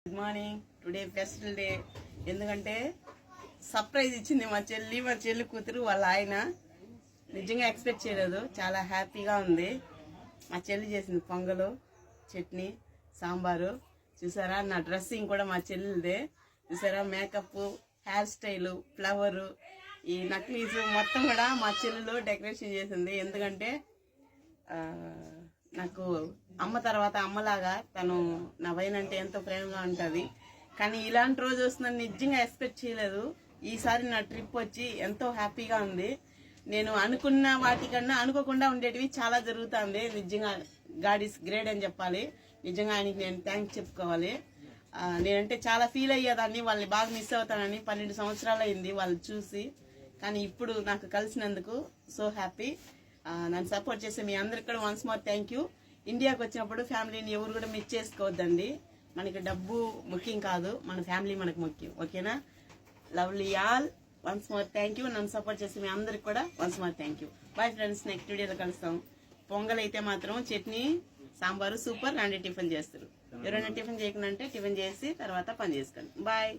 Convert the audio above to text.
Good morning. Today festival day. ఎందుకంటే surprise ఇచ్చింది మా చెల్లి కూతురు వాళ్ళ ఆయన. నిజంగా ఎక్స్పెక్ట్ చేయలేదు. చాలా హ్యాపీగా ఉంది. మా చెల్లి చేసింది పొంగలు, చట్నీ, సాంబారు. చూసారా, నా డ్రెస్సింగ్ కూడా మా చెల్లిదే. చూసారా, మేకప్, హెయిర్ స్టైలు, ఫ్లవరు, ఈ నక్లీస్ మొత్తం కూడా మా చెల్లెలు డెకరేషన్ చేసింది. ఎందుకంటే నాకు అమ్మ తర్వాత అమ్మలాగా తను నా పైన అంటే ఎంతో ప్రేమగా ఉంటుంది. కానీ ఇలాంటి రోజు వస్తుందని నిజంగా ఎక్స్పెక్ట్ చేయలేదు. ఈసారి నా ట్రిప్ వచ్చి ఎంతో హ్యాపీగా ఉంది. నేను అనుకున్న వాటికన్నా అనుకోకుండా ఉండేటివి చాలా జరుగుతుంది. నిజంగా గాడ్ ఈస్ గ్రేట్ అని చెప్పాలి. నిజంగా ఆయనకి నేను థ్యాంక్స్ చెప్పుకోవాలి. నేనంటే చాలా ఫీల్ అయ్యేదాన్ని, వాళ్ళని బాగా మిస్ అవుతానని. 12 సంవత్సరాలు అయింది వాళ్ళు చూసి. కానీ ఇప్పుడు నాకు కలిసినందుకు సో హ్యాపీ. నన్ను సపోర్ట్ చేసే మీ అందరికి కూడా వన్స్ మోర్ థ్యాంక్ యూ. ఇండియాకి వచ్చినప్పుడు ఫ్యామిలీని ఎవరు కూడా మిస్ చేసుకోవద్దండి. మనకి డబ్బు ముఖ్యం కాదు, మన ఫ్యామిలీ మనకు ముఖ్యం. ఓకేనా? Lovely all. Once more thank you. నన్ను సపోర్ట్ చేసే మీ అందరికి కూడా once more thank you. Bye friends, next వీడియోలో కలుస్తాం. పొంగల్ అయితే మాత్రం చట్నీ, సాంబారు సూపర్. 2 టిఫిన్ చేస్తారు. ఎవరైనా టిఫిన్ చేయకుండా టిఫిన్ చేసి తర్వాత పని చేసుకోండి. బాయ్.